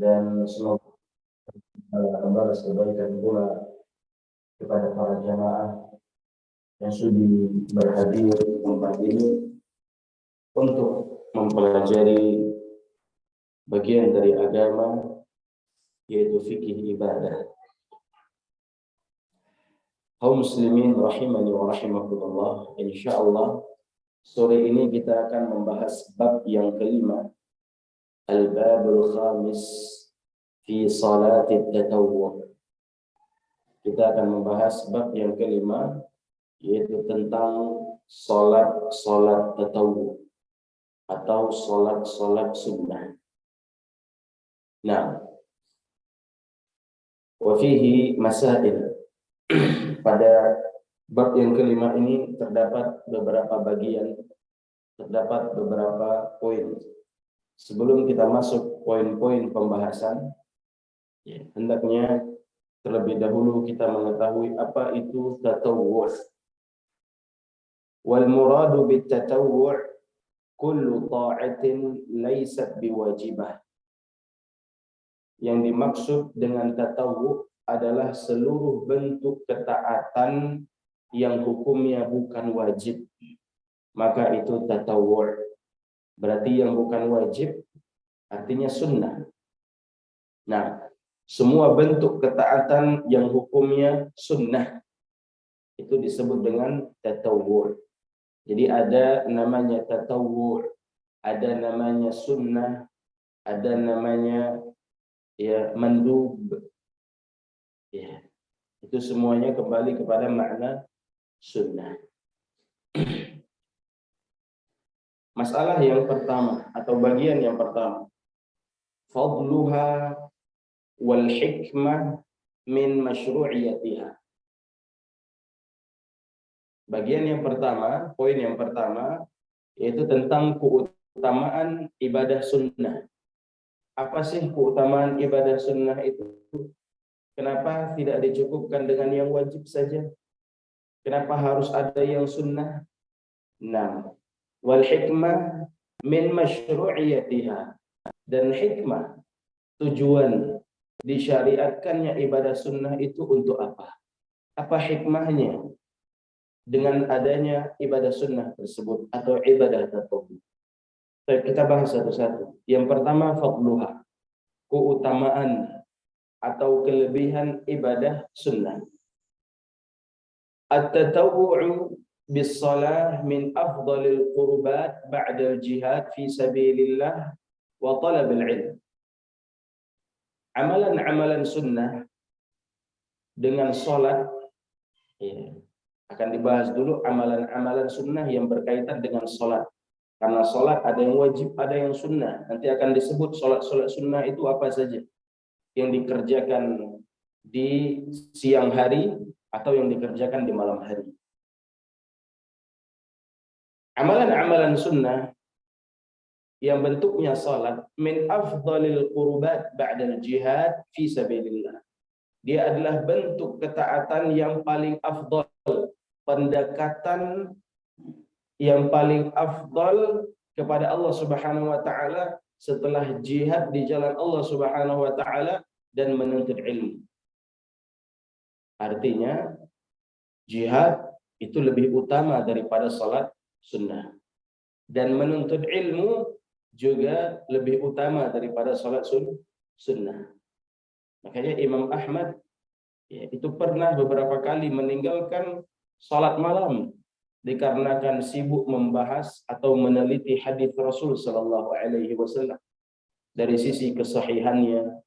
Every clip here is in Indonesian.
dan semoga membalas kebaikan pula kepada para jamaah yang sudi berhadir di tempat ini untuk mempelajari bagian dari agama, yaitu fikih ibadah. Kaum muslimin rahimani wa rahimakumullah, insyaallah sore ini kita akan membahas bab yang kelima, al-babul khamis fi salatit tatawwu'. Kita akan membahas bab yang kelima, yaitu tentang salat tatawwu' atau salat sunnah. Nah, wa fihi masail. Pada bab yang kelima ini terdapat beberapa bagian, terdapat beberapa poin. Sebelum kita masuk poin-poin pembahasan, hendaknya terlebih dahulu kita mengetahui apa itu tatawwu'. Wal muradu bit tatawwu' kullu ta'atin laysat biwajibah. Yang dimaksud dengan tatawwu' adalah seluruh bentuk ketaatan yang hukumnya bukan wajib, maka itu tatawwu'. Berarti yang bukan wajib artinya sunnah. Nah, semua bentuk ketaatan yang hukumnya sunnah itu disebut dengan tatawwu'. Jadi ada namanya tatawwu', ada namanya sunnah, ada namanya mandub. Ya, itu semuanya kembali kepada makna sunnah. Masalah yang pertama atau bagian yang pertama, fadluha wal hikmah min masyru'iyatiha. Bagian yang pertama, poin yang pertama, yaitu tentang keutamaan ibadah sunnah. Apa sih keutamaan ibadah sunnah itu? Kenapa tidak dicukupkan dengan yang wajib saja? Kenapa harus ada yang sunnah? Nah, wal hikmah min masyru'iyatiha. Dan hikmah, tujuan disyariatkannya ibadah sunnah itu untuk apa? Apa hikmahnya dengan adanya ibadah sunnah tersebut atau ibadah tatawwu'? Kita bahas satu-satu. Yang pertama, fadluha, keutamaan atau kelebihan ibadah sunnah. At-tatawwu'u bis-shalah min afdhalil qurbat ba'da al-jihad fi sabilillah wa talab al-'ilm. Amalan-amalan sunnah dengan salat, akan dibahas dulu amalan-amalan sunnah yang berkaitan dengan salat. Karena salat ada yang wajib, ada yang sunnah. Nanti akan disebut salat-salat sunnah itu apa saja yang dikerjakan di siang hari atau yang dikerjakan di malam hari. Amalan-amalan sunnah yang bentuknya salat min afdhalil qurbat ba'dal jihad fi sabilillah. Dia adalah bentuk ketaatan yang paling afdal, pendekatan yang paling afdal kepada Allah Subhanahu wa taala setelah jihad di jalan Allah Subhanahu wa taala dan menuntut ilmu. Artinya jihad itu lebih utama daripada salat sunnah. Dan menuntut ilmu juga lebih utama daripada salat sunnah. Makanya Imam Ahmad itu pernah beberapa kali meninggalkan salat malam dikarenakan sibuk membahas atau meneliti hadis Rasul sallallahu alaihi wasallam dari sisi kesahihannya,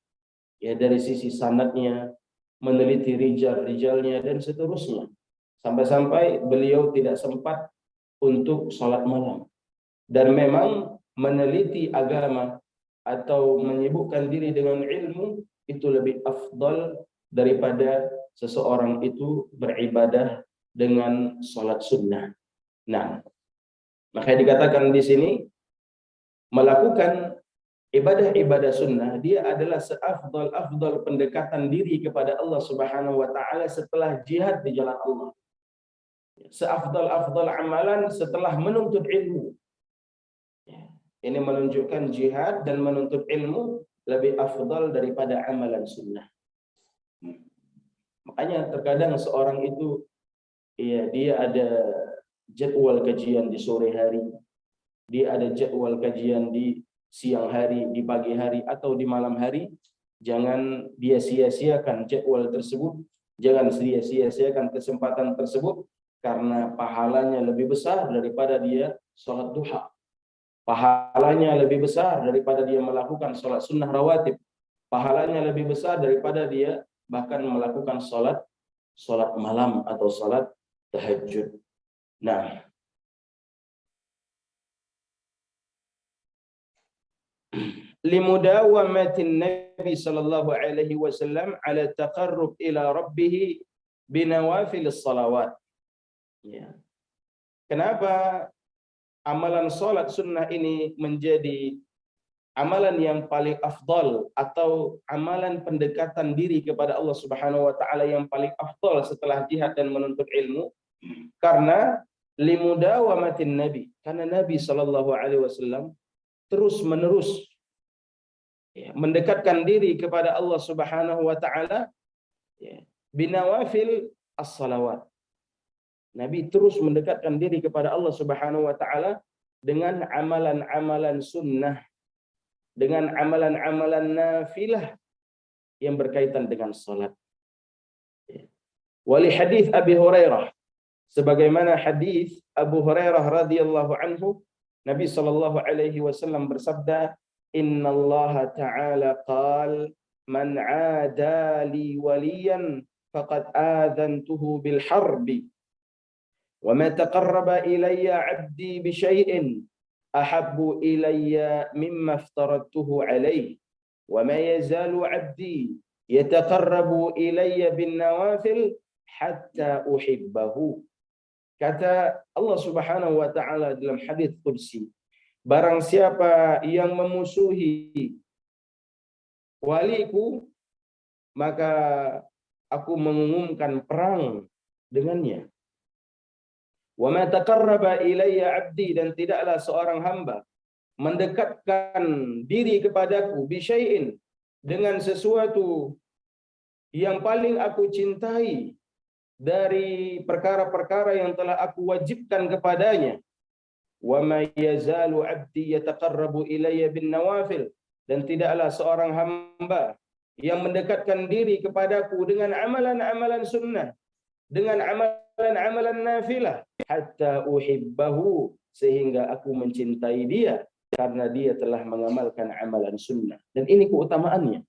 dari sisi sanadnya, meneliti rijal-rijalnya dan seterusnya. Sampai-sampai beliau tidak sempat untuk salat malam. Dan memang meneliti agama atau menyibukkan diri dengan ilmu itu lebih afdal daripada seseorang itu beribadah dengan salat sunnah. Nah, makanya dikatakan di sini melakukan ibadah-ibadah sunnah dia adalah seafdal pendekatan diri kepada Allah Subhanahu wa taala setelah jihad di jalan Allah. Seafdal amalan setelah menuntut ilmu. Ini menunjukkan jihad dan menuntut ilmu lebih afdal daripada amalan sunnah. Makanya terkadang seorang itu, ya, dia ada jadwal kajian di sore hari, dia ada jadwal kajian di siang hari, di pagi hari, atau di malam hari. Jangan dia sia-siakan jadwal tersebut, jangan sia-siakan kesempatan tersebut, karena pahalanya lebih besar daripada dia sholat duha. Pahalanya lebih besar daripada dia melakukan sholat sunnah rawatib. Pahalanya lebih besar daripada dia bahkan melakukan sholat malam atau sholat tahajud. Nah, limudawamatin Nabi sallallahu alaihi wasallam ala taqarrub ila rabbih binawafil salawat. Ya. Kenapa amalan sholat sunnah ini menjadi amalan yang paling afdal atau amalan pendekatan diri kepada Allah Subhanahu wa taala yang paling afdal setelah jihad dan menuntut ilmu? Karena limudawamatin Nabi, karena Nabi sallallahu alaihi wasallam terus menerus mendekatkan diri kepada Allah Subhanahu wa taala binawafil as-salawat. Nabi terus mendekatkan diri kepada Allah Subhanahu wa taala dengan amalan-amalan sunnah, dengan amalan-amalan nafilah yang berkaitan dengan salat. Wali hadis Abi Hurairah, sebagaimana hadis Abu Hurairah radhiyallahu anhu, Nabi sallallahu alaihi wasallam bersabda, "Innallaha ta'ala qala man 'ada li waliyan faqad adantuhu bil harbi. Wa ma taqarraba ilayya 'abdi bi syai'in ahabbu ilayya mimma aftaradtuhu alayhi. Wa ma yazalu 'abdi yataqarrabu ilayya bin nawafil hatta uhibbahu." Kata Allah Subhanahu wa taala dalam hadis qudsi, barang siapa yang memusuhi waliku, maka aku mengumumkan perang dengannya. Wa ma taqarraba ilayya 'abdi, dan tidaklah seorang hamba mendekatkan diri kepadaku bi syai'in, dengan sesuatu yang paling aku cintai dari perkara-perkara yang telah aku wajibkan kepadanya. Wa ma yazalu 'abdi yataqarrabu ilayya bin nawafil, dan tidaklah seorang hamba yang mendekatkan diri kepadaku dengan amalan-amalan sunnah, dengan amalan-amalan nafilah, hatta uhibbahu, sehingga aku mencintai dia karena dia telah mengamalkan amalan sunnah. Dan ini keutamaannya.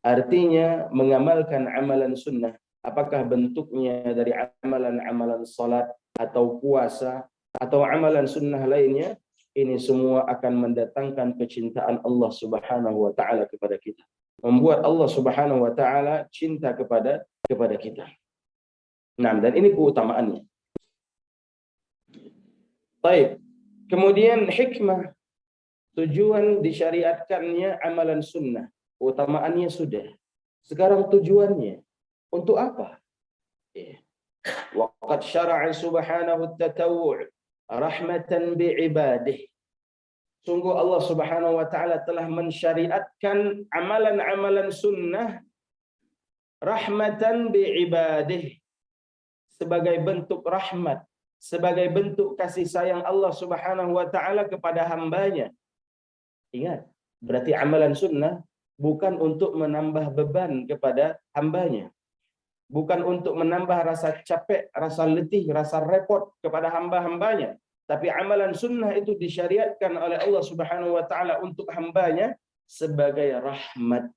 Artinya mengamalkan amalan sunnah, apakah bentuknya dari amalan-amalan salat atau puasa atau amalan sunnah lainnya, ini semua akan mendatangkan kecintaan Allah Subhanahu wa taala kepada kita. Membuat Allah Subhanahu wa taala cinta kepada kita. Nah, dan ini keutamaannya. Baik. Kemudian hikmah, tujuan disyariatkannya amalan sunnah. Keutamaannya sudah. Sekarang tujuannya untuk apa? Waqad syara'a subhanahu at-tatawwu' rahmatan bi'ibadihi. Sungguh Allah Subhanahu wa taala telah mensyariatkan amalan-amalan sunnah rahmatan bi'ibadihi, sebagai bentuk rahmat, sebagai bentuk kasih sayang Allah Subhanahu wa taala kepada hambanya. Ingat, berarti amalan sunnah bukan untuk menambah beban kepada hambanya, bukan untuk menambah rasa capek, rasa letih, rasa repot kepada hamba-hambanya. Tapi amalan sunnah itu disyariatkan oleh Allah Subhanahu wa taala untuk hambanya sebagai rahmat,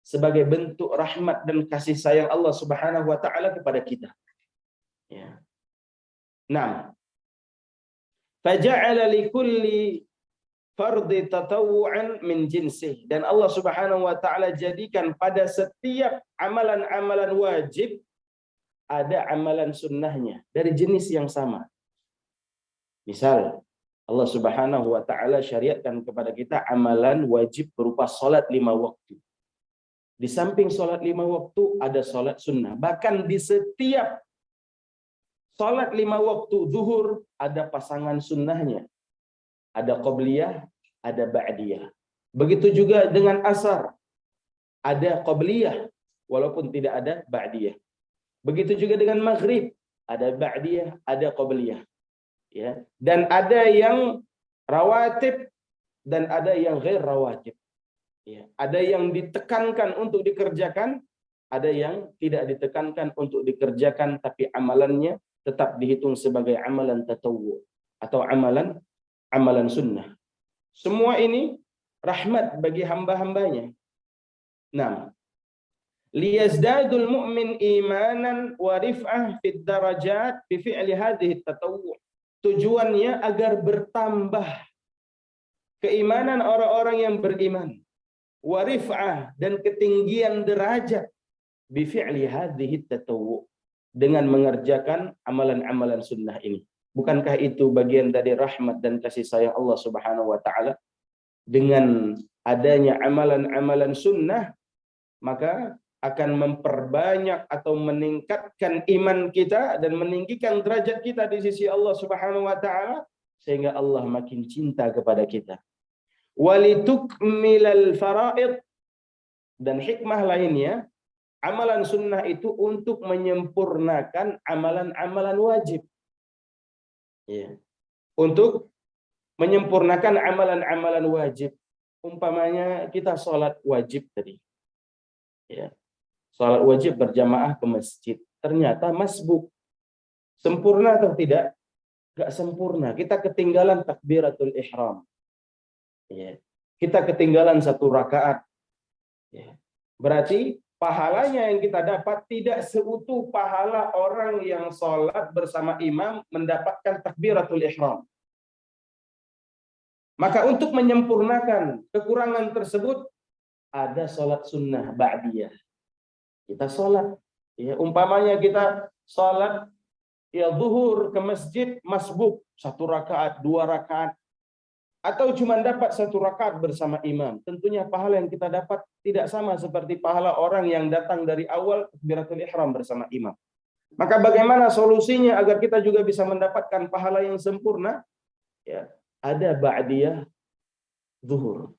sebagai bentuk rahmat dan kasih sayang Allah Subhanahu wa taala kepada kita. Ya. Nah, faja'ala likulli fardhi tatawwu'an min jinsih, dan Allah Subhanahu wa taala jadikan pada setiap amalan-amalan wajib ada amalan sunnahnya dari jenis yang sama. Misal, Allah Subhanahu wa taala syariatkan kepada kita amalan wajib berupa salat 5 waktu. Di samping salat 5 waktu ada salat sunnah. Bahkan di setiap salat 5 waktu zuhur ada pasangan sunnahnya. Ada qabliyah, ada ba'diyah. Begitu juga dengan asar. ada qabliyah walaupun tidak ada ba'diyah. Begitu juga dengan maghrib, ada ba'diyah, ada qabliyah. Ya. Dan ada yang rawatib dan ada yang ghair rawatib. Ya. Ada yang ditekankan untuk dikerjakan, ada yang tidak ditekankan untuk dikerjakan, tapi amalannya tetap dihitung sebagai amalan tatawwu atau amalan sunnah. Semua ini rahmat bagi hamba-hambanya. Nah, liyazdadul mu'min imanan wa rif'ah fid darajat bi fi'li hadhihi tatawwu. Tujuannya agar bertambah keimanan orang-orang yang beriman, wa rif'ah dan ketinggian derajat bi fi'li hadhihi tatawwu, dengan mengerjakan amalan-amalan sunnah ini. Bukankah itu bagian dari rahmat dan kasih sayang Allah Subhanahu wa taala? Dengan adanya amalan-amalan sunnah, maka akan memperbanyak atau meningkatkan iman kita dan meninggikan derajat kita di sisi Allah Subhanahu wa taala, sehingga Allah makin cinta kepada kita. Walitukmilal faraid, dan hikmah lainnya, amalan sunnah itu untuk menyempurnakan amalan-amalan wajib. Ya. Untuk menyempurnakan amalan-amalan wajib. Umpamanya kita sholat wajib tadi. Ya. Sholat wajib berjamaah ke masjid. Ternyata masbuk. Sempurna atau tidak? Gak sempurna. Kita ketinggalan takbiratul ihram. Ya. Kita ketinggalan 1 rakaat. Ya. Berarti pahalanya yang kita dapat tidak seutuh pahala orang yang sholat bersama imam mendapatkan takbiratul ihram. Maka untuk menyempurnakan kekurangan tersebut, ada sholat sunnah ba'diyah. Kita sholat, ya, umpamanya kita sholat ya zuhur ke masjid masbuk 1 rakaat, 2 rakaat, atau cuma dapat 1 rakaat bersama imam. Tentunya pahala yang kita dapat tidak sama seperti pahala orang yang datang dari awal takbiratul ihram bersama imam. Maka bagaimana solusinya agar kita juga bisa mendapatkan pahala yang sempurna? Ya, ada ba'diyah zuhur.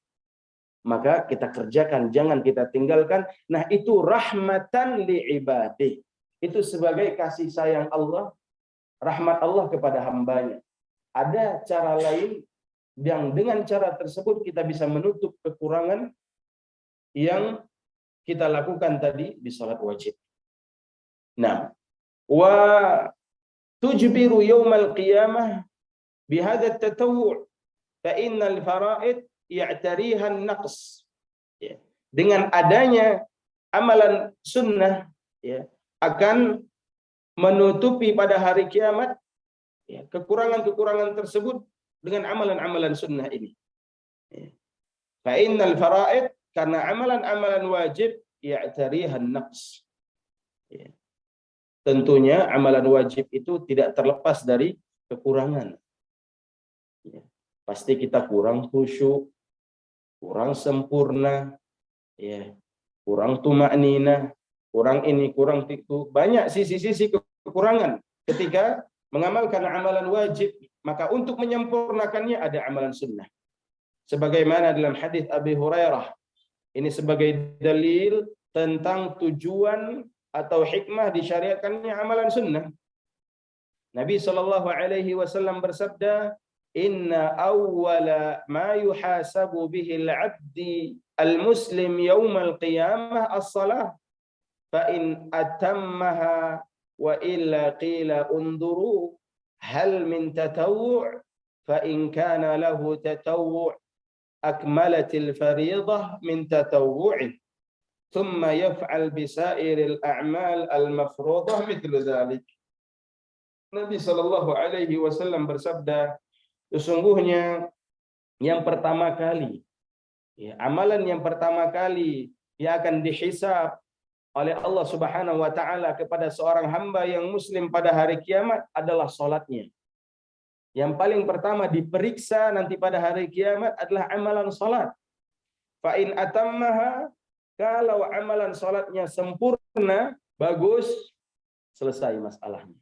Maka kita kerjakan, jangan kita tinggalkan. Nah, itu rahmatan li'ibadih. Itu sebagai kasih sayang Allah, rahmat Allah kepada hambanya. Ada cara lain yang dengan cara tersebut kita bisa menutup kekurangan yang kita lakukan tadi di salat wajib. Nah, wa tujbiru yaumal qiyamah bihadza at-tatawwu' fa innal fara'id ya'tariha an-naqs. Ya. Dengan adanya amalan sunnah, ya, akan menutupi pada hari kiamat, ya, kekurangan-kekurangan tersebut dengan amalan-amalan sunnah ini. Ya. Fa innal fara'id, karena amalan-amalan wajib ya'tariha an-naqs. Ya. Tentunya amalan wajib itu tidak terlepas dari kekurangan. Ya. Pasti kita kurang khusyuk, kurang sempurna, ya, kurang tuma'ninah, kurang ini, kurang itu, banyak sisi-sisi kekurangan ketika mengamalkan amalan wajib. Maka untuk menyempurnakannya ada amalan sunnah. Sebagaimana dalam hadis Abi Hurairah, ini sebagai dalil tentang tujuan atau hikmah disyariatkannya amalan sunnah. Nabi SAW bersabda, inna awwala ma yuhasabu bihi al-'abdi al-muslim yawmal qiyamah as-salah fa in atammaha wa illa qila unduru hal min tatawwu' fa in kana lahu tatawwu' akmalatil fariidah min tatawwu'ih thumma yaf'al bisairil a'mal al-mafruḍah mithlu dhalik. Nabi SAW bersabda, sesungguhnya yang pertama kali, ya, amalan yang pertama kali yang akan dihisab oleh Allah Subhanahu wa taala kepada seorang hamba yang muslim pada hari kiamat adalah salatnya. Yang paling pertama diperiksa nanti pada hari kiamat adalah amalan salat. Fa in atammaha, kalau amalan salatnya sempurna, bagus, selesai masalahnya.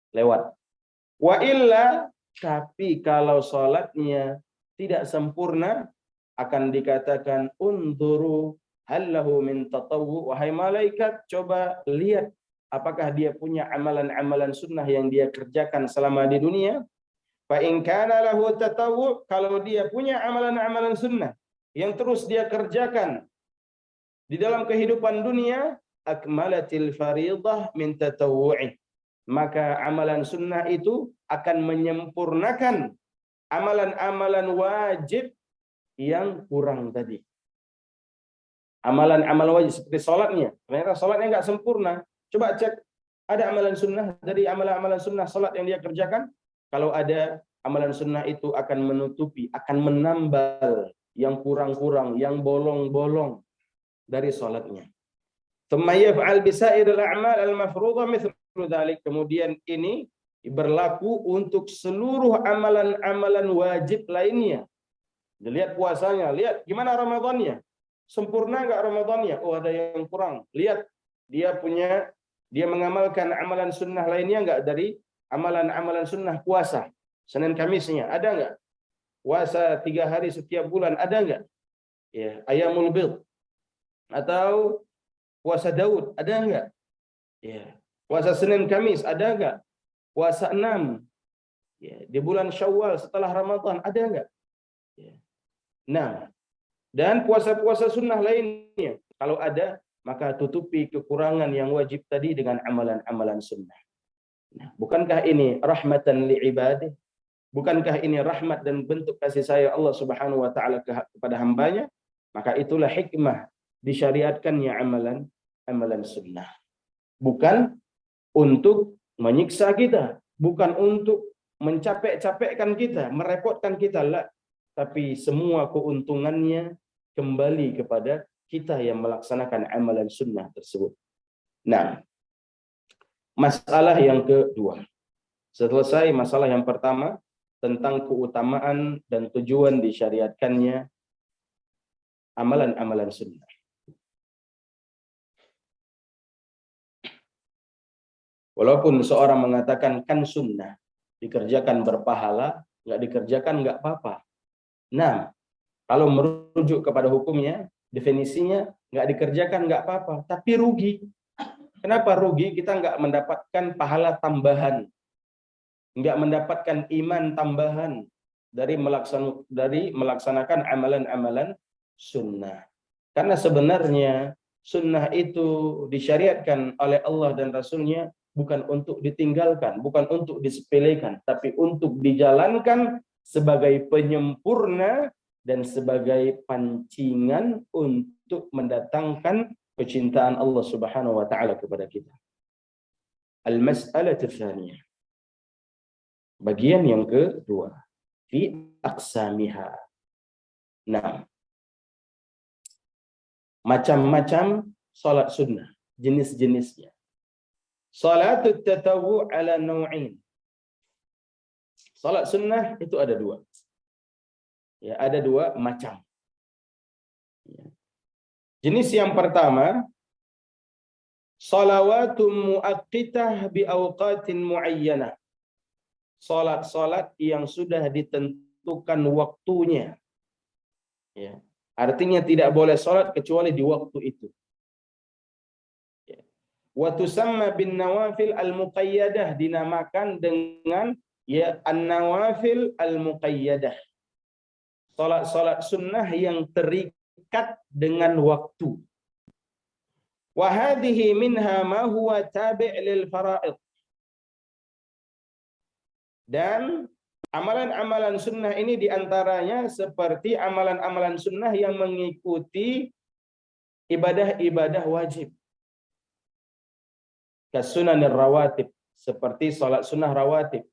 Lewat. Wa illa, tapi kalau salatnya tidak sempurna, akan dikatakan unduru hal lahu min tatawwu, wahai malaikat, coba lihat apakah dia punya amalan-amalan sunnah yang dia kerjakan selama di dunia. Fa in kana lahu tatawwu, kalau dia punya amalan-amalan sunnah yang terus dia kerjakan di dalam kehidupan dunia, akmalatil fariidah min tatawwu'i, maka amalan sunnah itu akan menyempurnakan amalan-amalan wajib yang kurang tadi. Amalan-amalan wajib seperti sholatnya, ternyata sholatnya nggak sempurna. Coba cek, ada amalan sunnah dari amalan-amalan sunnah sholat yang dia kerjakan? Kalau ada, amalan sunnah itu akan menutupi, akan menambal yang kurang-kurang, yang bolong-bolong dari sholatnya. Thumma yaf'al bisairil a'mal al-mafruḍah mithlu dzalik. Kemudian ini berlaku untuk seluruh amalan-amalan wajib lainnya. Lihat puasanya, lihat gimana Ramadannya. Sempurna enggak Ramadannya? Oh, ada yang kurang. Lihat dia mengamalkan amalan sunnah lainnya enggak dari amalan-amalan sunnah puasa. Senin Kamisnya ada enggak? Puasa 3 hari setiap bulan ada enggak? Ya, Ayyamul Bid. Atau puasa Daud ada enggak? Ya. Puasa Senin Kamis ada enggak? Puasa 6 ya, di bulan Syawal setelah Ramadan ada enggak? Ya. Nah, dan puasa-puasa sunnah lainnya kalau ada, maka tutupi kekurangan yang wajib tadi dengan amalan-amalan sunnah. Nah, bukankah ini rahmatan li'ibadih? Bukankah ini rahmat dan bentuk kasih sayang Allah Subhanahu wa taala kepada hambanya? Maka itulah hikmah disyariatkannya amalan sunnah. Bukan untuk menyiksa kita, bukan untuk mencapek-capekkan kita, merepotkan kita, lah. Tapi semua keuntungannya kembali kepada kita yang melaksanakan amalan sunnah tersebut. Nah, masalah yang kedua. Selesai masalah yang pertama tentang keutamaan dan tujuan disyariatkannya amalan-amalan sunnah. Walaupun seorang mengatakan kan sunnah, dikerjakan berpahala, nggak dikerjakan nggak apa-apa. Nah, kalau merujuk kepada hukumnya, definisinya nggak dikerjakan nggak apa-apa, tapi rugi. Kenapa rugi? Kita nggak mendapatkan pahala tambahan, nggak mendapatkan iman tambahan dari melaksanakan amalan-amalan sunnah. Karena sebenarnya sunnah itu disyariatkan oleh Allah dan Rasulnya bukan untuk ditinggalkan, bukan untuk disepelekan, tapi untuk dijalankan sebagai penyempurna dan sebagai pancingan untuk mendatangkan kecintaan Allah Subhanahu wa taala kepada kita. Al-mas'alatu tsaniyah. Bagian yang kedua, fi aqsamiha. Nah, macam-macam salat sunnah, jenis-jenisnya. Salatut tatawwu' ala naw'in. Salat sunnah itu ada 2. Ya, ada 2 macam. Ya. Jenis yang pertama, salawatun muaqqitah bi awqatin muayyanah. Salat-salat yang sudah ditentukan waktunya. Ya. Artinya tidak boleh salat kecuali di waktu itu. Ya. Wa tusamma bin nawafil al-muqayyadah, dinamakan dengan ya an-nawafil al-muqayyadah. Salat-salat sunnah yang terikat dengan waktu. Wa hadhihi minha ma huwa tabi' lil fara'id. Dan amalan-amalan sunnah ini diantaranya seperti amalan-amalan sunnah yang mengikuti ibadah-ibadah wajib. Kasunanir rawatib, seperti salat sunnah rawatib.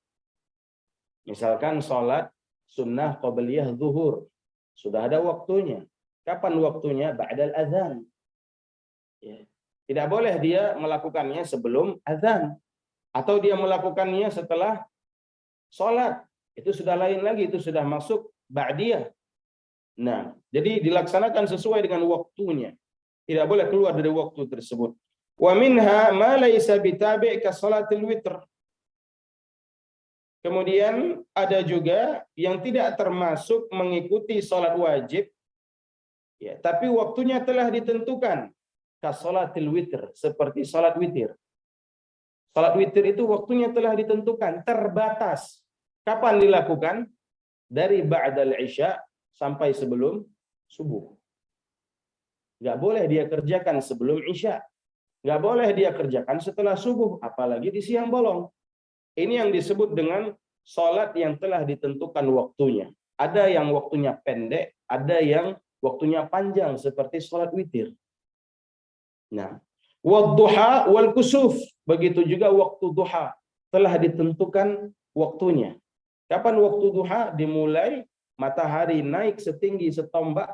Misalkan salat sunnah qabliyah zuhur, sudah ada waktunya. Kapan waktunya? Ba'dal azan. Ya. Tidak boleh dia melakukannya sebelum azan, atau dia melakukannya setelah sholat. Itu sudah lain lagi, itu sudah masuk ba'diyah. Nah, jadi dilaksanakan sesuai dengan waktunya. Tidak boleh keluar dari waktu tersebut. Wa minha ma laysa bitabi' ka salatil witr. Kemudian ada juga yang tidak termasuk mengikuti sholat wajib Ya, tapi waktunya telah ditentukan. Kasolatil witr, seperti salat witir. Salat witir itu waktunya telah ditentukan, terbatas. Kapan dilakukan? Dari ba'dal isya sampai sebelum subuh. Nggak boleh dia kerjakan sebelum isya. Nggak boleh dia kerjakan setelah subuh, apalagi di siang bolong. Ini yang disebut dengan salat yang telah ditentukan waktunya. Ada yang waktunya pendek, ada yang waktunya panjang seperti salat witir. Nah, wadduha wal kusuf, begitu juga waktu duha telah ditentukan waktunya. Kapan waktu duha? Dimulai matahari naik setinggi setombak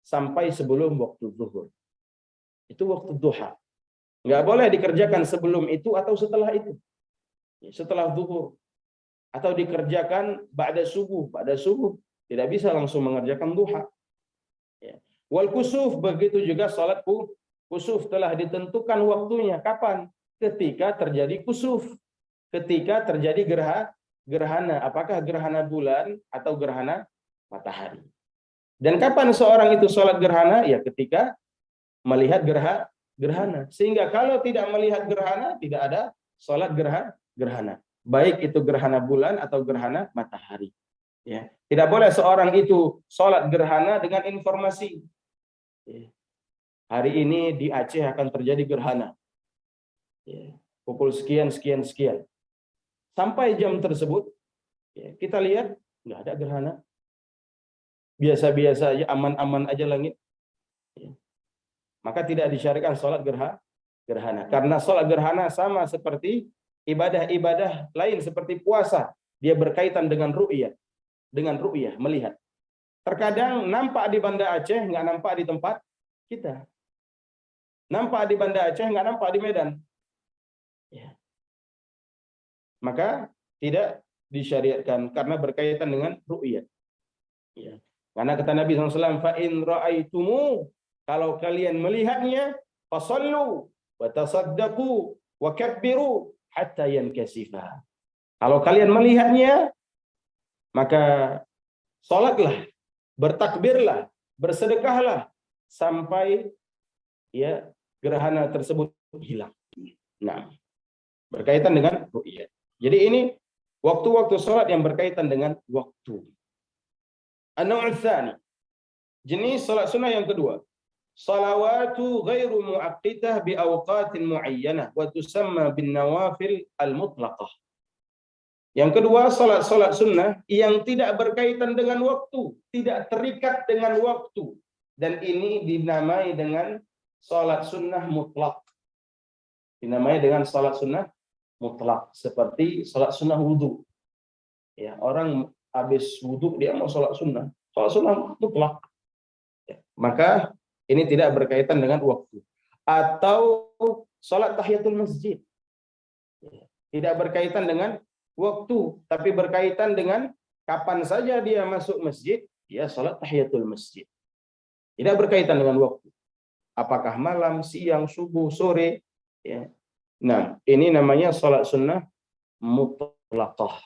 sampai sebelum waktu zuhur. Itu waktu duha. Nggak boleh dikerjakan sebelum itu atau setelah itu. Setelah zuhur. Atau dikerjakan ba'da subuh. Ba'da subuh tidak bisa langsung mengerjakan duha. Wal kusuf, begitu juga salat kusuf telah ditentukan waktunya. Kapan? Ketika terjadi kusuf. Ketika terjadi gerhana. Apakah gerhana bulan atau gerhana matahari. Dan kapan seorang itu sholat gerhana? Ya ketika melihat gerhana. Sehingga kalau tidak melihat gerhana, tidak ada sholat gerhana. Baik itu gerhana bulan atau gerhana matahari. Ya. Tidak boleh seorang itu sholat gerhana dengan informasi. Ya. Hari ini di Aceh akan terjadi gerhana. Ya. Pukul sekian, sekian, sekian. Sampai jam tersebut, ya, kita lihat, nggak ada gerhana. Biasa-biasa aja, aman-aman aja langit. Ya. Maka tidak disyariatkan sholat gerhana. Karena sholat gerhana sama seperti ibadah-ibadah lain, seperti puasa. Dia berkaitan dengan ru'yah. Dengan ru'yah, melihat. Terkadang nampak di Banda Aceh, nggak nampak di tempat kita. Nampak di Banda Aceh, nggak nampak di Medan. Ya. Maka tidak disyariatkan karena berkaitan dengan ru'yah. Ya. Karena kata Nabi SAW, fa'in ra'aitumu, kalau kalian melihatnya, fasallu, wa tasaddaqu, wa kabbiru, hatta yankasifah. Kalau kalian melihatnya, maka sholatlah, bertakbirlah, bersedekahlah, sampai ya gerhana tersebut hilang. Nah, berkaitan dengan ru'yah. Jadi ini waktu-waktu sholat yang berkaitan dengan waktu. An-naw'u tsani, jenis salat sunnah yang kedua, salawatu ghairu mu'aqqitah bi awqatin muayyanah wa tusamma bin nawafil al-mutlaqah. Yang kedua, salat-salat sunnah yang tidak berkaitan dengan waktu, tidak terikat dengan waktu, dan ini dinamai dengan salat sunnah mutlak. Dinamai dengan salat sunnah mutlak, seperti salat sunnah wudu. Ya, orang habis wudu dia mau salat sunnah mutlak. Ya, maka ini tidak berkaitan dengan waktu. Atau salat tahiyatul masjid. Ya, tidak berkaitan dengan waktu, tapi berkaitan dengan kapan saja dia masuk masjid, dia salat tahiyatul masjid. Tidak berkaitan dengan waktu. Apakah malam, siang, subuh, sore. Ya. Nah, ini namanya salat sunnah mutlaqah.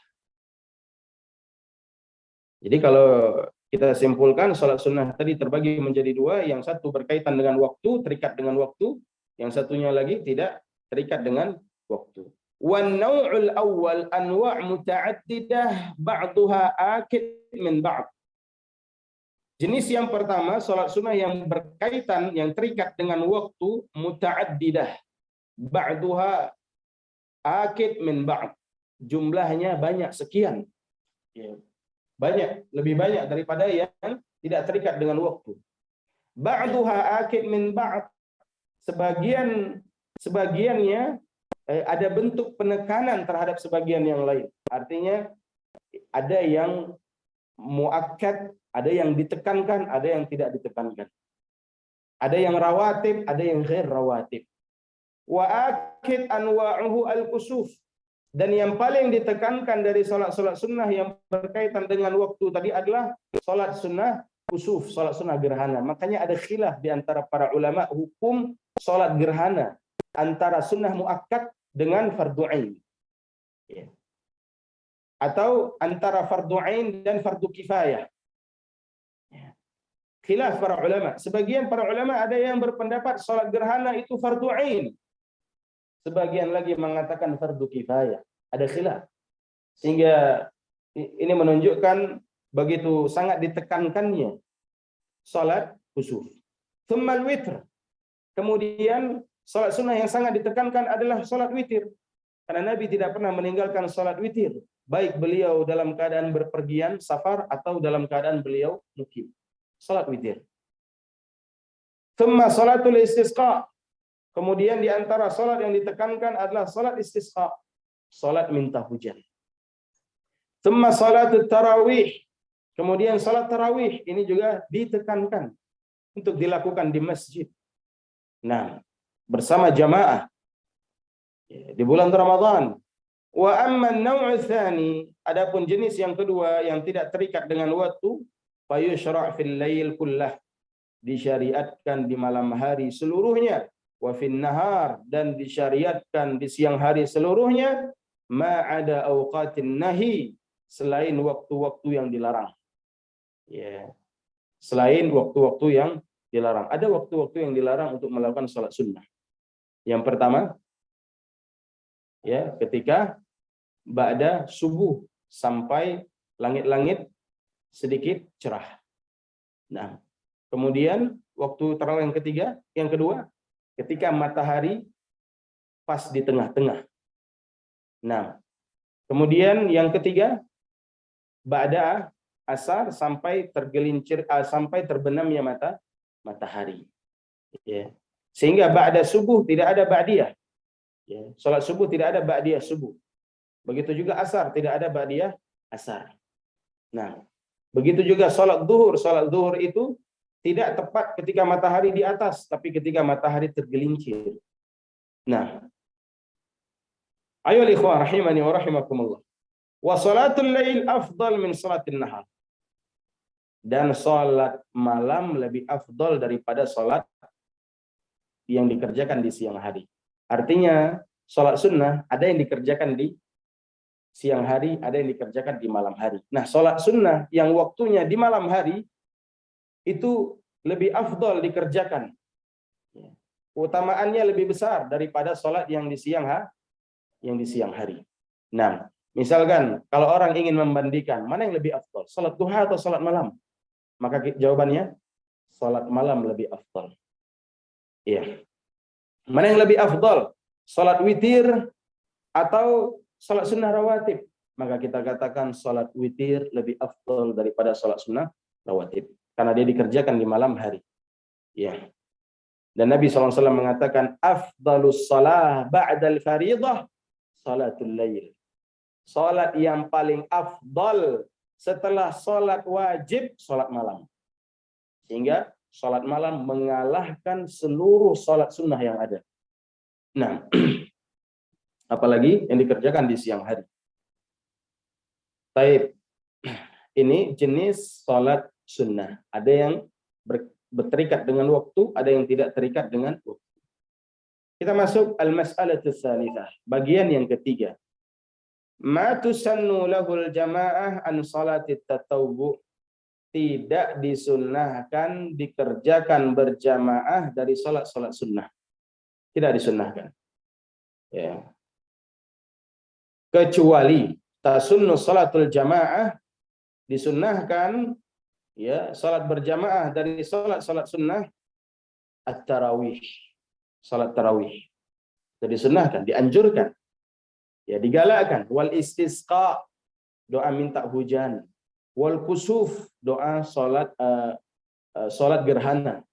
Jadi kalau kita simpulkan, salat sunnah tadi terbagi menjadi dua. Yang satu berkaitan dengan waktu, terikat dengan waktu. Yang satunya lagi tidak terikat dengan waktu. Wan naw'ul awwal anwa' muta'addidah ba'daha akid min ba'd. Jenis yang pertama, salat sunnah yang berkaitan, yang terikat dengan waktu, muta'addidah. Ba'daha akid min ba'd. Jumlahnya banyak, sekian. Ya. Banyak, lebih banyak daripada yang tidak terikat dengan waktu. Ba'daha akid min ba'd. Sebagiannya ada bentuk penekanan terhadap sebagian yang lain. Artinya ada yang muakkad, ada yang ditekankan, ada yang tidak ditekankan. Ada yang rawatib, ada yang ghair rawatib. Wa akid anwa'uhu al-kusuf. Dan yang paling ditekankan dari salat-salat sunnah yang berkaitan dengan waktu tadi adalah salat sunnah kusuf, salat sunnah gerhana. Makanya ada khilaf di antara para ulama hukum salat gerhana antara sunnah muakkad dengan fardu ain. Ya. Atau antara fardu ain dan fardu kifayah. Ya. khilaf para ulama. Sebagian para ulama ada yang berpendapat salat gerhana itu fardu ain. Sebagian lagi mengatakan fardu kifayah. Ada khilaf. Sehingga ini menunjukkan begitu sangat ditekankannya salat khusuf. Tsummal witr. Kemudian salat sunnah yang sangat ditekankan adalah salat witir. Karena Nabi tidak pernah meninggalkan salat witir, baik beliau dalam keadaan berpergian, safar, atau dalam keadaan beliau mukim. Salat witir. Tsumma salatul istisqa. Kemudian di antara salat yang ditekankan adalah salat istisqa, salat minta hujan. Tsumma salatut tarawih. Kemudian salat tarawih ini juga ditekankan untuk dilakukan di masjid. Nah, bersama jamaah di bulan Ramadan. Wa amma an-naw'u tsani, adapun jenis yang kedua yang tidak terikat dengan waktu, fa yushra' fil lail kullah, disyariatkan di malam hari seluruhnya, wa fin nahar, dan disyariatkan di siang hari seluruhnya, ma ada awqatin nahi, selain waktu-waktu yang dilarang. Ya. Selain waktu-waktu yang dilarang. Ada waktu-waktu yang dilarang untuk melakukan salat sunnah. Yang pertama, ya, ketika ba'da subuh sampai langit-langit sedikit cerah. Nah, kemudian waktu tarawih yang ketiga, yang kedua, ketika matahari pas di tengah-tengah. Nah, kemudian yang ketiga, ba'da asar sampai tergelincir, sampai terbenamnya matahari. Ya. Sehingga ba'da subuh tidak ada ba'diyah. Ya. Salat subuh tidak ada ba'diyah subuh. Begitu juga asar tidak ada ba'diyah asar. Nah, begitu juga salat zuhur itu tidak tepat ketika matahari di atas, tapi ketika matahari tergelincir. Nah, ayo ikhwah rahimani wa rahimakumullah. Wa salatul lail afdal min salatin nahar. Dan salat malam lebih afdal daripada salat yang dikerjakan di siang hari. Artinya, salat sunnah ada yang dikerjakan di siang hari, ada yang dikerjakan di malam hari. Nah, salat sunnah yang waktunya di malam hari itu lebih afdal dikerjakan. Utamaannya lebih besar daripada salat yang di siang hari. Nah, misalkan kalau orang ingin membandingkan mana yang lebih afdal, salat duha atau salat malam? Maka jawabannya salat malam lebih afdal. Iya. Mana yang lebih afdal? Salat witir atau salat sunnah rawatib? Maka kita katakan salat witir lebih afdal daripada salat sunnah rawatib. Karena dia dikerjakan di malam hari. Ya. Dan Nabi SAW mengatakan, afdalus salah ba'dal faridah salatul lail. Salat yang paling afdal setelah salat wajib, salat malam. Sehingga salat malam mengalahkan seluruh salat sunnah yang ada. Nah, apalagi yang dikerjakan di siang hari. Taib. Ini jenis salat sunnah. Ada yang berterikat dengan waktu, ada yang tidak terikat dengan waktu. Kita masuk al-mas'alatus tsalitsah, bagian yang ketiga. Ma tusannu lahul jamaah an salatit tatawwu. Tidak disunnahkan dikerjakan berjamaah dari salat-salat sunnah. Tidak disunnahkan. Ya. Kecuali tasunnu salatul jamaah, disunnahkan ya salat berjamaah dari salat-salat sunnah at-tarawih. Salat tarawih. Jadi disunnahkan, dianjurkan. Ya, digalakkan. Wal istisqa, doa minta hujan. Wal kusuf, doa salat gerhana.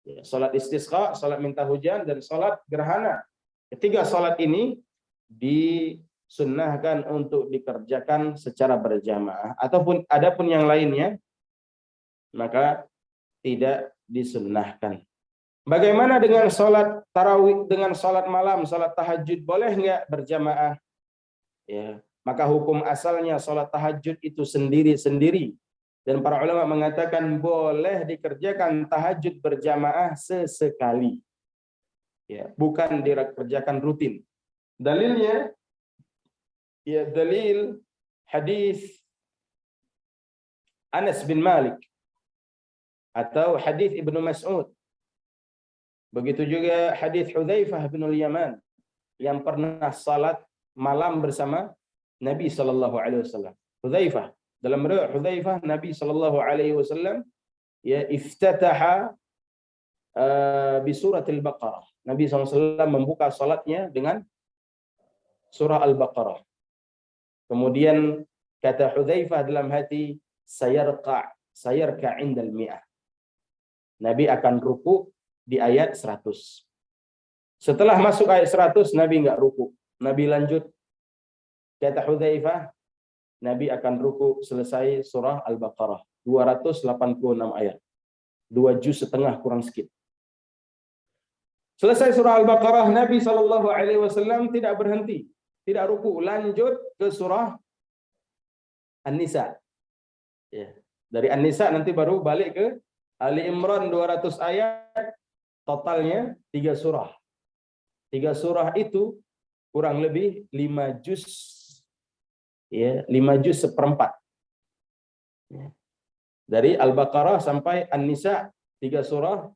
Ya, salat istisqa, salat minta hujan, dan salat gerhana. Ketiga salat ini disunnahkan untuk dikerjakan secara berjamaah. Adapun yang lainnya maka tidak disunnahkan. Bagaimana dengan salat tarawih, dengan salat malam, salat tahajud, boleh nggak berjamaah? Ya, maka hukum asalnya salat tahajud itu sendiri-sendiri. Dan para ulama mengatakan boleh dikerjakan tahajud berjamaah sesekali. Ya, bukan dikerjakan rutin. Dalilnya, ya dalil hadis Anas bin Malik atau hadis Ibnu Mas'ud. Begitu juga hadis Hudzaifah bin Yaman yang pernah salat malam bersama Nabi sallallahu alaihi wasallam. Hudzaifah, dalam riwayat Hudzaifah, Nabi sallallahu alaihi wasallam ya iftataha bi surat Al-Baqarah. Nabi SAW membuka salatnya dengan surah Al-Baqarah. Kemudian kata Hudzaifah dalam hati, sayarka indal mi'ah. Nabi akan ruku di ayat 100. Setelah masuk ayat 100, Nabi enggak ruku. Nabi lanjut. Kata Hudzaifah, Nabi akan ruku selesai surah Al-Baqarah. 286 ayat. 2 juz setengah kurang sedikit. Selesai surah Al-Baqarah, Nabi SAW tidak berhenti. Tidak ruku. Lanjut ke surah An-Nisa. Ya. Dari An-Nisa nanti baru balik ke Ali Imran 200 ayat. Totalnya 3 surah. 3 surah itu kurang lebih 5 juz. Ya, 5 juz seperempat. Ya. Dari Al-Baqarah sampai An-Nisa 3 surah.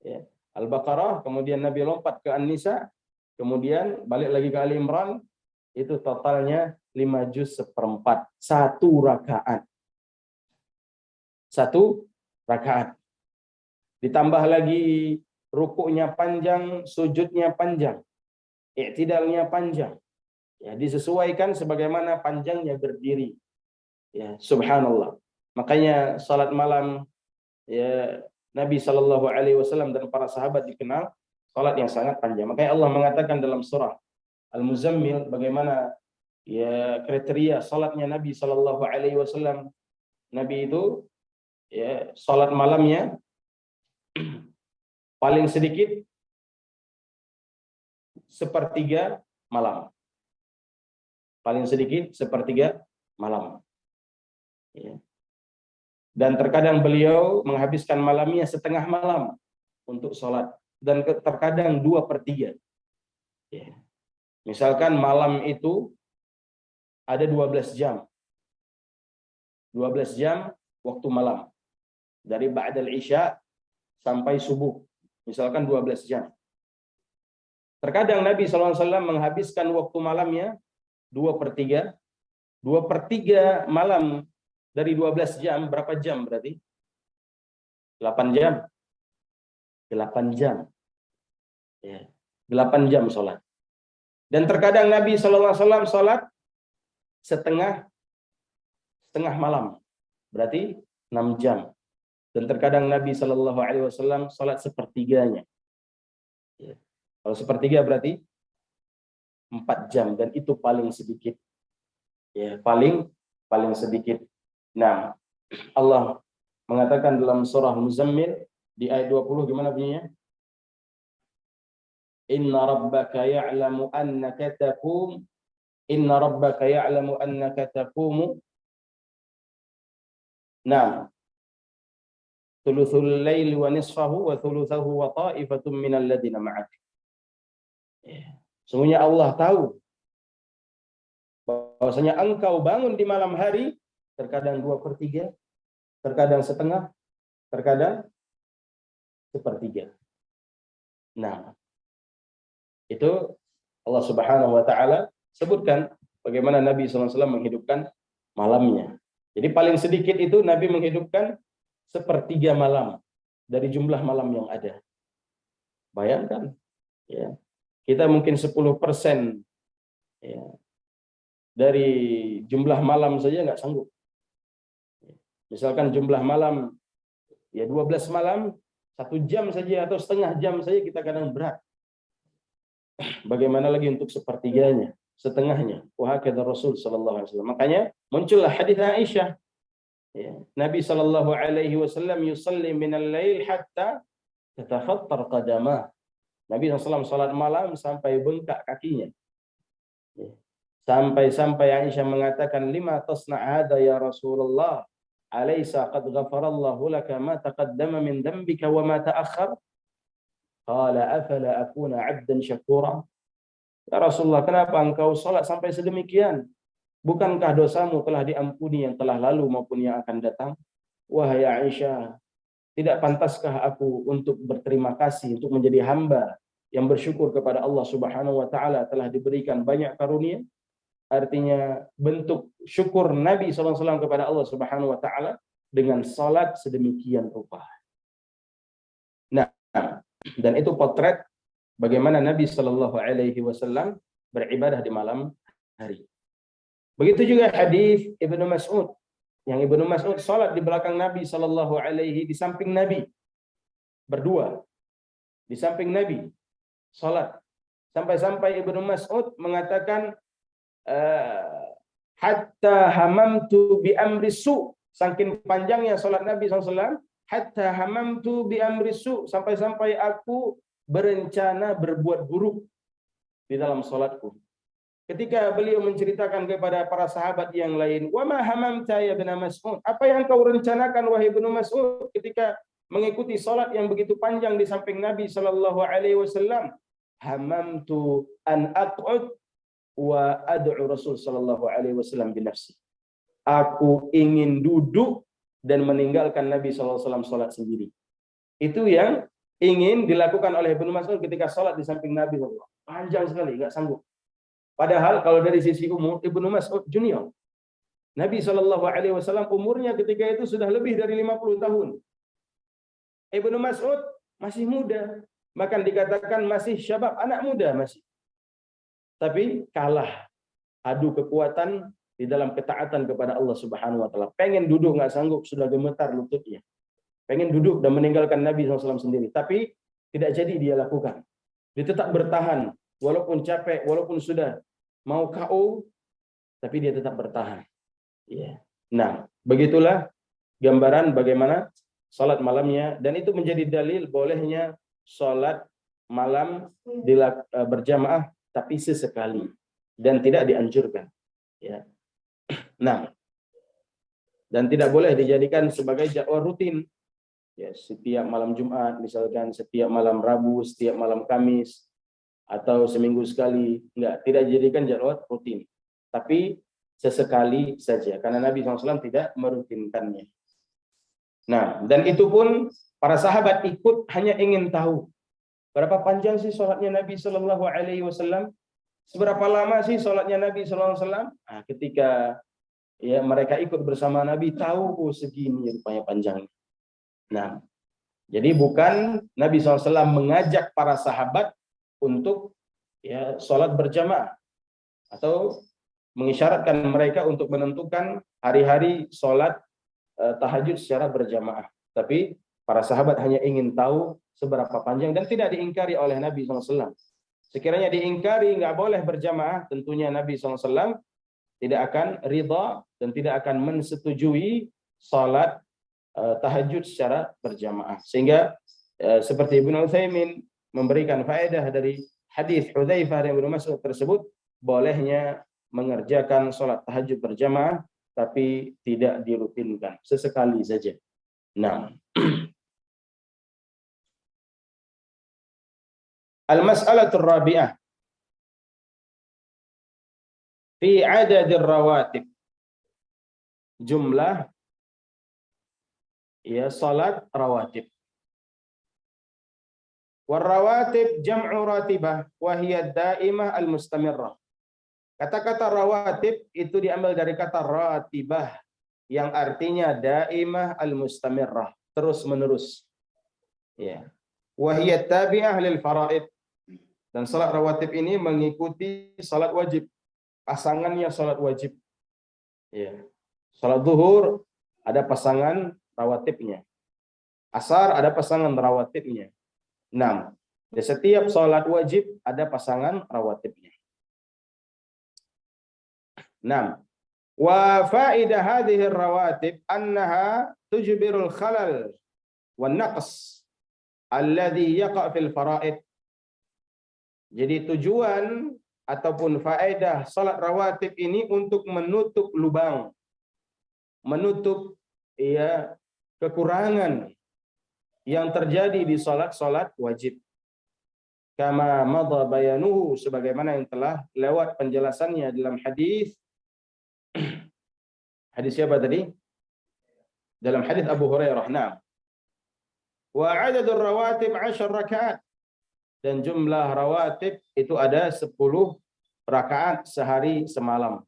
Ya. Al-Baqarah, kemudian Nabi lompat ke An-Nisa, kemudian balik lagi ke Ali Imran, itu totalnya 5 juz seperempat. 1 rakaat. 1 rakaat. Ditambah lagi rukuknya panjang, sujudnya panjang, i'tidalnya panjang. Ya, disesuaikan sebagaimana panjangnya berdiri. Ya, subhanallah. Makanya salat malam ya Nabi Shallallahu Alaihi Wasallam dan para sahabat dikenal salat yang sangat panjang. Makanya Allah mengatakan dalam surah Al-Muzammil bagaimana ya kriteria salatnya Nabi Shallallahu Alaihi Wasallam. Nabi itu ya salat malamnya paling sedikit sepertiga malam. Paling sedikit sepertiga malam. Ya. Dan terkadang beliau menghabiskan malamnya setengah malam untuk sholat. Dan terkadang 2/3. Ya. Misalkan malam itu ada 12 jam. 12 jam waktu malam. Dari ba'dal isya sampai subuh. Misalkan 12 jam. Terkadang Nabi SAW menghabiskan waktu malamnya 2/3. 2/3 malam. Dari 12 jam, berapa jam berarti? 8 jam. 8 jam. Ya, 8 jam sholat. Dan terkadang Nabi SAW sholat setengah malam. Berarti 6 jam. Dan terkadang Nabi SAW sholat sepertiganya. Ya. Kalau sepertiga berarti 4 jam. Dan itu paling sedikit. Ya, paling sedikit. Nah, Allah mengatakan dalam surah Muzammil di ayat 20 gimana bunyinya? Inna rabbaka ya'lamu annaka taqumu Naam. Thuluthul laili wa nisfahu wa thuluthahu wa ta'ifatun minal ladina ma'ak. Sesungguhnya Allah tahu bahwasanya engkau bangun di malam hari terkadang 2/3, terkadang setengah, terkadang sepertiga. Nah, itu Allah Subhanahu wa Ta'ala sebutkan bagaimana Nabi SAW menghidupkan malamnya. Jadi paling sedikit itu Nabi menghidupkan sepertiga malam dari jumlah malam yang ada. Bayangkan, ya, kita mungkin 10% ya, dari jumlah malam saja nggak sanggup. Misalkan jumlah malam ya 12 malam, 1 jam saja atau setengah jam saja kita kadang berat. Bagaimana lagi untuk sepertiganya, setengahnya? Wahakadha Rasul sallallahu alaihi wasallam. Makanya muncullah hadis Aisyah. Ya, Nabi sallallahu alaihi wasallam yusalli minal lail hatta tatafattar qadamah. Nabi SAW salat malam sampai bengkak kakinya. Ya. Sampai Aisyah mengatakan, lima tasna' hadza ya Rasulullah? Alaysa qad ghafarallahu laka ma taqaddama min dhanbika wa ma ta'akhkhar? Qala afala akuna 'abdan syakura? Ya Rasulullah, kenapa engkau salat sampai sedemikian? Bukankah dosamu telah diampuni yang telah lalu maupun yang akan datang? Wahai Aisyah, tidak pantaskah aku untuk berterima kasih, untuk menjadi hamba yang bersyukur kepada Allah Subhanahu wa taala telah diberikan banyak karunia? Artinya bentuk syukur Nabi SAW kepada Allah Subhanahu wa taala dengan salat sedemikian rupa. Nah, dan itu potret bagaimana Nabi Shallallahu Alaihi Wasallam beribadah di malam hari. Begitu juga hadis Ibnu Mas'ud, yang Ibnu Mas'ud salat di belakang Nabi Shallallahu Alaihi, di samping Nabi, berdua di samping Nabi salat, sampai-sampai Ibnu Mas'ud mengatakan hatta hamamtu bi amri su, saking panjangnya salat Nabi SAW, hatta hamamtu bi amri su, sampai-sampai aku berencana berbuat buruk di dalam salatku. Ketika beliau menceritakan kepada para sahabat yang lain, wa ma hamamta ya Ibnu Mas'ud, apa yang kau rencanakan wahai Ibnu Mas'ud ketika mengikuti salat yang begitu panjang di samping Nabi sallallahu alaihi wasallam? Hamamtu an aq'ud wa ad'u Rasul sallallahu alaihi wasallam bi nafsi. Aku ingin duduk dan meninggalkan Nabi sallallahu alaihi wasallam salat sendiri. Itu yang ingin dilakukan oleh Ibnu Mas'ud ketika salat di samping Nabi sallallahu alaihi wasallam. Panjang sekali, enggak sanggup. Padahal kalau dari sisi umur Ibnu Mas'ud junior. Nabi sallallahu alaihi wasallam umurnya ketika itu sudah lebih dari 50 tahun. Ibnu Mas'ud masih muda, bahkan dikatakan masih syabab, anak muda masih. Tapi kalah adu kekuatan di dalam ketaatan kepada Allah Subhanahu wa taala. Pengen duduk nggak sanggup, sudah gemetar lututnya. Pengen duduk dan meninggalkan Nabi SAW sendiri, tapi tidak jadi dia lakukan. Dia tetap bertahan walaupun capek, walaupun sudah mau KO, tapi dia tetap bertahan. Ya. Nah, begitulah gambaran bagaimana salat malamnya, dan itu menjadi dalil bolehnya salat malam berjamaah tapi sesekali dan tidak dianjurkan. Ya. Nah, dan tidak boleh dijadikan sebagai jadwal rutin. Ya, setiap malam Jumat, misalkan setiap malam Rabu, setiap malam Kamis, atau seminggu sekali. Enggak, tidak dijadikan jadwal rutin. Tapi sesekali saja, karena Nabi SAW tidak merutinkannya. Nah, dan itu pun para sahabat ikut hanya ingin tahu berapa panjang sih sholatnya Nabi Shallallahu Alaihi Wasallam, seberapa lama sih sholatnya Nabi Shallallahu Alaihi Wasallam. Nah, ketika ya mereka ikut bersama Nabi, tahu segini rupanya panjangnya. Nah, jadi bukan Nabi SAW mengajak para sahabat untuk ya sholat berjamaah atau mengisyaratkan mereka untuk menentukan hari-hari sholat tahajud secara berjamaah. Tapi para sahabat hanya ingin tahu seberapa panjang, dan tidak diingkari oleh Nabi SAW. Sekiranya diingkari nggak boleh berjamaah, tentunya Nabi SAW tidak akan ridha dan tidak akan mensetujui sholat tahajud secara berjamaah. Sehingga seperti Ibnu Utsaimin memberikan faedah dari hadis Hudzaifah dan Ibnu Mas'ud tersebut, bolehnya mengerjakan sholat tahajud berjamaah tapi tidak dirutinkan, sesekali saja. Nah, al-mas'alatul rabi'ah fi adadir rawatib, jumlah ya salat rawatib. Warawatib jam'u ratibah wa hiya daimah al-mustamirrah. Kata-kata rawatib itu diambil dari kata ratibah yang artinya daimah al-mustamirrah, terus menerus. Ya. Wa hiya tabi'ah lil faraid. Dan salat rawatib ini mengikuti salat wajib. Pasangannya salat wajib. Ya. Salat zuhur ada pasangan rawatibnya. Asar ada pasangan rawatibnya. 6. Di setiap salat wajib ada pasangan rawatibnya. 6. Wa faidah hadhihi rawatib annaha tujbirul khalal wan naqs alladhi yaqa' fil faraid. Jadi tujuan ataupun faedah salat rawatib ini untuk menutup lubang, menutup ya kekurangan yang terjadi di salat-salat wajib. Kama madha bayanuhu, sebagaimana yang telah lewat penjelasannya dalam hadis. Hadis siapa tadi? Dalam hadis Abu Hurairah. Nah, Wa adadur rawatib 10 rakaat. Dan jumlah rawatib itu ada 10 rakaat sehari semalam.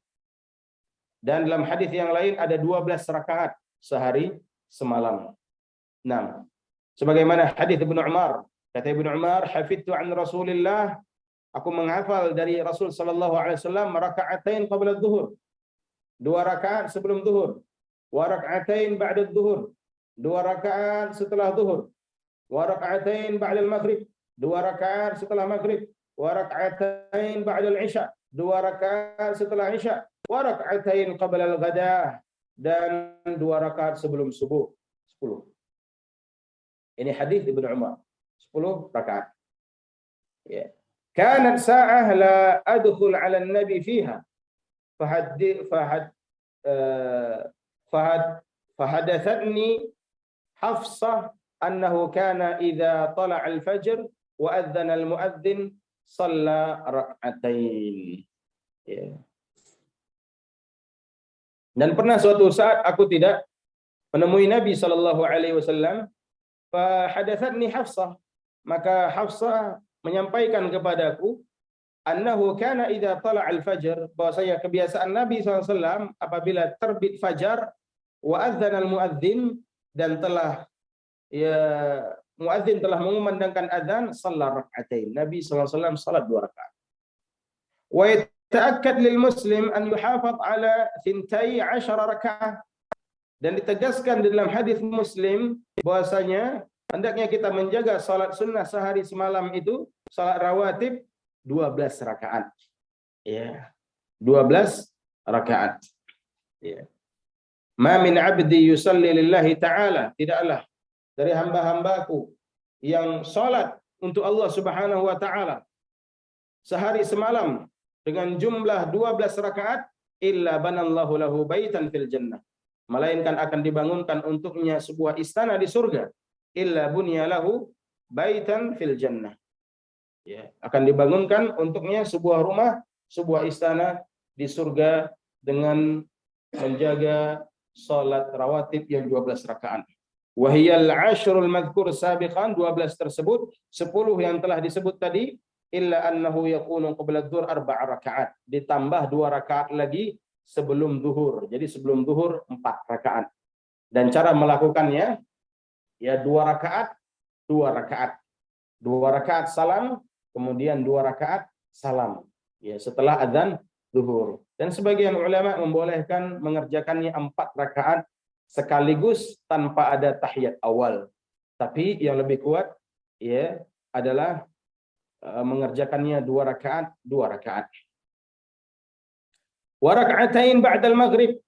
Dan dalam hadis yang lain ada 12 rakaat sehari semalam. Nah, sebagaimana hadis Ibnu Umar, kata Ibnu Umar, hafidtu an Rasulillah, aku menghafal dari Rasul sallallahu alaihi wasallam raka'atain qabla adh-dhuhur. 2 rakaat sebelum zuhur. Wa raka'atain ba'da adh-dhuhur. 2 rakaat setelah zuhur. Wa raka'atain ba'da al-maghrib. 2 rakaat setelah maghrib. Wa raka'atain ba'da al-isya. 2 rakaat setelah isya. Wa raka'atain qabla al-ghadah. Dan 2 rakaat sebelum subuh. 10. Ini hadis Ibnu Umar. 10 rakaat. Ya. Kanat sa'ah la adkhul 'ala an-nabi fiha. فحدثتني حفصة أنه كان إذا طلع الفجر وأذن المؤذن صلى ركعتين. Dan pernah suatu saat aku tidak menemui Nabi sallallahu alaihi wasallam, fahadatsatni Hafsah, maka Hafsah menyampaikan kepadaku annahu kana idza tala al-fajr, bahwasanya kebiasaan Nabi SAW apabila terbit fajar, wa adzana al-muadzin, dan telah muadzin telah mengumandangkan adzan, salat rakaatain. Nabi SAW salat 2 rakaat. Wa yata'akkad lil muslim an yuhafaz ala 12 rakaat, dan ditegaskan di dalam hadis Muslim bahwasanya hendaknya kita menjaga salat sunnah sehari semalam itu, salat rawatib 12 rakaat. Ya. 12 rakaat. Ya. Ma min 'abdi yusalli lillahi ta'ala, tidaklah dari hamba-hambaku yang salat untuk Allah Subhanahu wa taala sehari semalam dengan jumlah 12 rakaat, illa banallahu lahu baitan fil jannah, melainkan akan dibangunkan untuknya sebuah istana di surga. Illa bunya lahu baitan fil jannah. Ya, akan dibangunkan untuknya sebuah rumah, sebuah istana di surga dengan menjaga salat rawatib yang 12 rakaat. Wahiyal 10 madhkur sabiqan, 12 tersebut, 10 yang telah disebut tadi, illa annahu yakunu qabla adh-dhuhr 4 rakaat, ditambah 2 rakaat lagi sebelum zuhur. Jadi sebelum zuhur 4 rakaat. Dan cara melakukannya ya 2 rakaat, 2 rakaat. 2 rakaat salam, kemudian 2 rakaat salam. Ya, setelah adzan zuhur. Dan sebagian ulama membolehkan mengerjakannya 4 rakaat sekaligus tanpa ada tahiyat awal. Tapi yang lebih kuat ya adalah mengerjakannya 2 rakaat, 2 rakaat. Wa raka'atain ba'dal maghrib,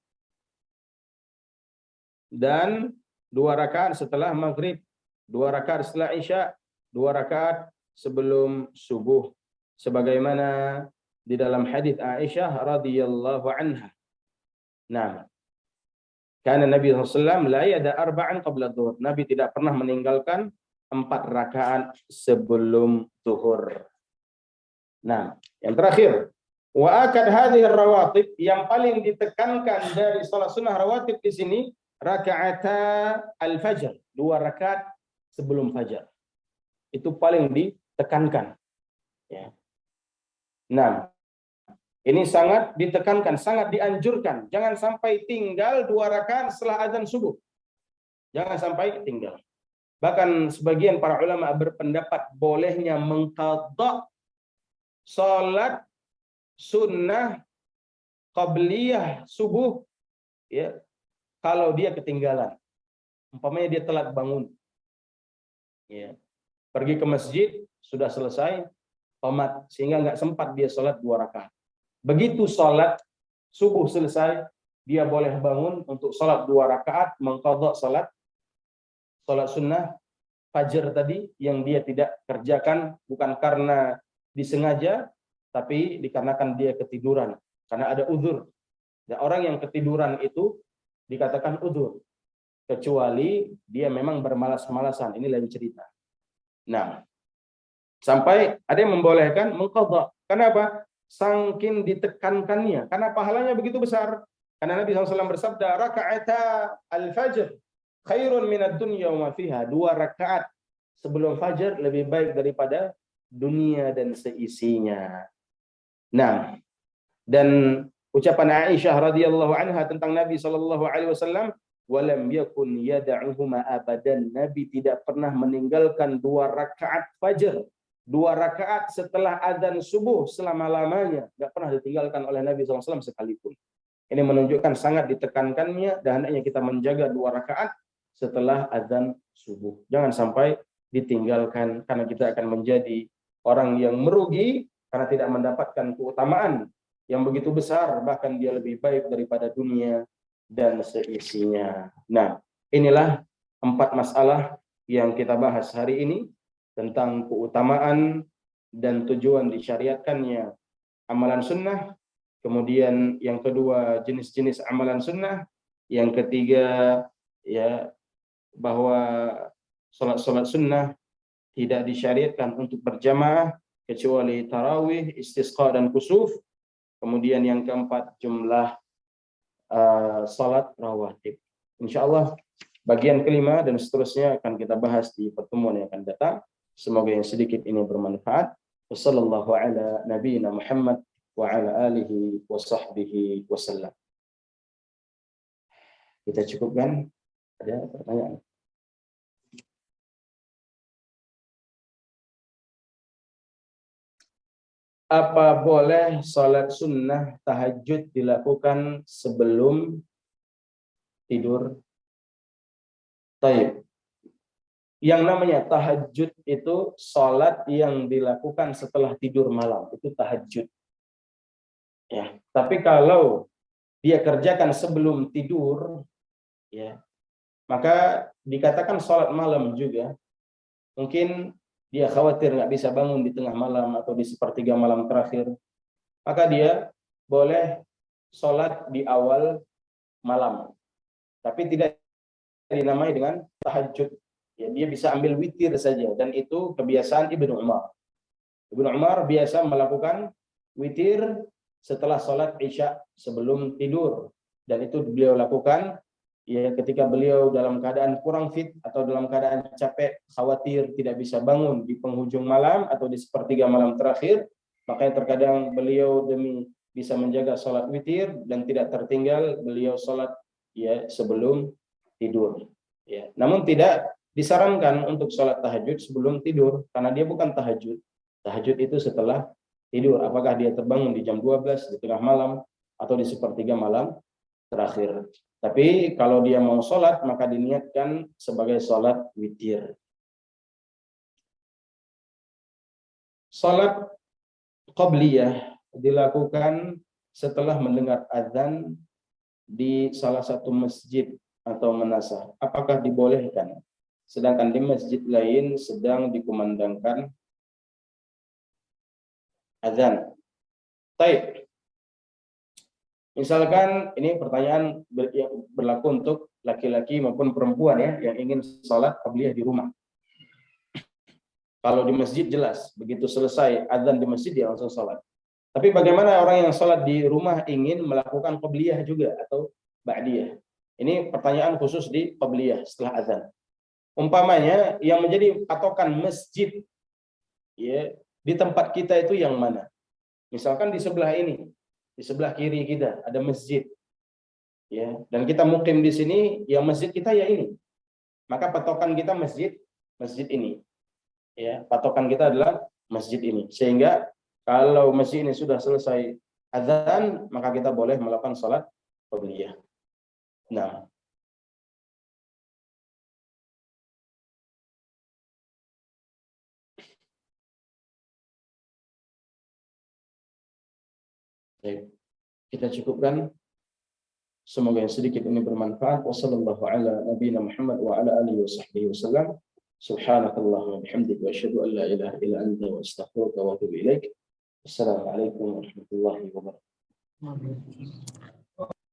dan 2 rakaat setelah maghrib, 2 rakaat setelah isya, 2 rakaat sebelum subuh, sebagaimana di dalam hadis Aisyah radhiyallahu anha. Nah, karena Nabi SAW la yada arba'an qabla dhuhr, Nabi tidak pernah meninggalkan 4 rakaat sebelum zuhur. Nah, yang terakhir, wa akad hadhihi rawatib, yang paling ditekankan dari salat sunnah rawatib di sini, raka'ata al-fajr, 2 rakaat sebelum fajar. Itu paling ditekankan. Ya. Nah, ini sangat ditekankan, sangat dianjurkan. Jangan sampai tinggal 2 rakaat setelah azan subuh. Jangan sampai tinggal. Bahkan sebagian para ulama berpendapat bolehnya mengqadha salat sunnah qabliyah subuh ya kalau dia ketinggalan. Umpamanya dia telat bangun. Ya. Pergi ke masjid sudah selesai qomat sehingga nggak sempat dia salat 2 rakaat. Begitu salat subuh selesai, dia boleh bangun untuk salat 2 rakaat, mengqadha salat sunnah fajar tadi yang dia tidak kerjakan bukan karena disengaja, tapi dikarenakan dia ketiduran karena ada uzur. Dan orang yang ketiduran itu dikatakan uzur, kecuali dia memang bermalas-malasan, ini lain cerita. Nah, sampai ada yang membolehkan mengqadha. Kenapa? Saking ditekankannya, karena pahalanya begitu besar. Karena Nabi SAW bersabda, raka'ata al-fajr khairun minad dunya wa ma fiha. 2 rakaat sebelum fajar lebih baik daripada dunia dan seisinya. Nah, dan ucapan Aisyah radhiyallahu anha tentang Nabi sallallahu alaihi wasallam, walam yakun yad'uhuma abadan. Nabi tidak pernah meninggalkan 2 rakaat fajar, 2 rakaat setelah azan subuh selama-lamanya, enggak pernah ditinggalkan oleh Nabi SAW sekalipun. Ini menunjukkan sangat ditekankannya dan hendaknya kita menjaga 2 rakaat setelah azan subuh. Jangan sampai ditinggalkan, karena kita akan menjadi orang yang merugi karena tidak mendapatkan keutamaan yang begitu besar, bahkan dia lebih baik daripada dunia dan seisinya. Nah, inilah 4 masalah yang kita bahas hari ini tentang keutamaan dan tujuan disyariatkannya amalan sunnah. Kemudian yang kedua, jenis-jenis amalan sunnah. Yang ketiga, ya, bahwa salat sunnah tidak disyariatkan untuk berjamaah kecuali tarawih, istisqa dan kusuf. Kemudian yang keempat, jumlah salat rawatib. Insyaallah bagian kelima dan seterusnya akan kita bahas di pertemuan yang akan datang. Semoga yang sedikit ini bermanfaat. Wassallallahu ala nabiyyina Muhammad wa ala alihi wa sahbihi wasallam. Kita cukupkan. Ada pertanyaan? Apa boleh salat sunnah tahajud dilakukan sebelum tidur? Taib. Yang namanya tahajud itu salat yang dilakukan setelah tidur malam, itu tahajud. Ya, tapi kalau dia kerjakan sebelum tidur, ya, maka dikatakan salat malam juga. Mungkin dia khawatir nggak bisa bangun di tengah malam atau di sepertiga malam terakhir, maka dia boleh salat di awal malam, tapi tidak dinamai dengan tahajud. Ya, dia bisa ambil witir saja, dan itu kebiasaan Ibnu Umar. Ibnu Umar biasa melakukan witir setelah sholat Isya sebelum tidur, dan itu beliau lakukan ya ketika beliau dalam keadaan kurang fit atau dalam keadaan capek, khawatir tidak bisa bangun di penghujung malam atau di sepertiga malam terakhir. Makanya terkadang beliau demi bisa menjaga sholat witir dan tidak tertinggal, beliau sholat ya sebelum tidur. Ya, namun tidak disarankan untuk sholat tahajud sebelum tidur, karena dia bukan tahajud. Tahajud itu setelah tidur. Apakah dia terbangun di jam 12, di tengah malam, atau di sepertiga malam terakhir. Tapi kalau dia mau sholat, maka diniatkan sebagai sholat witir. Sholat qabliyah dilakukan setelah mendengar azan di salah satu masjid atau manasah. Apakah dibolehkan? Sedangkan di masjid lain sedang dikumandangkan azan. Baik. Misalkan ini pertanyaan berlaku untuk laki-laki maupun perempuan ya yang ingin sholat qabliyah di rumah. Kalau di masjid jelas, begitu selesai azan di masjid dia langsung sholat. Tapi bagaimana orang yang sholat di rumah ingin melakukan qabliyah juga atau ba'diyah? Ini pertanyaan khusus di qabliyah setelah azan. Umpamanya yang menjadi patokan masjid ya di tempat kita itu yang mana? Misalkan di sebelah ini, di sebelah kiri kita ada masjid. Ya, dan kita mukim di sini, yang masjid kita ya ini. Maka patokan kita masjid ini. Ya, patokan kita adalah masjid ini. Sehingga kalau masjid ini sudah selesai azan, maka kita boleh melakukan salat qabliyah. Nah, baik. Kita cukupkan. Semoga yang sedikit ini bermanfaat. Wassallallahu ala nabiyina Muhammad wa ala alihi wa sahbihi wasallam. Subhanakallahumma wa bihamdika wa asyhadu an la ilaha illa anta wa astaghfiruka wa atubu ilaik. Assalamualaikum warahmatullahi wabarakatuh.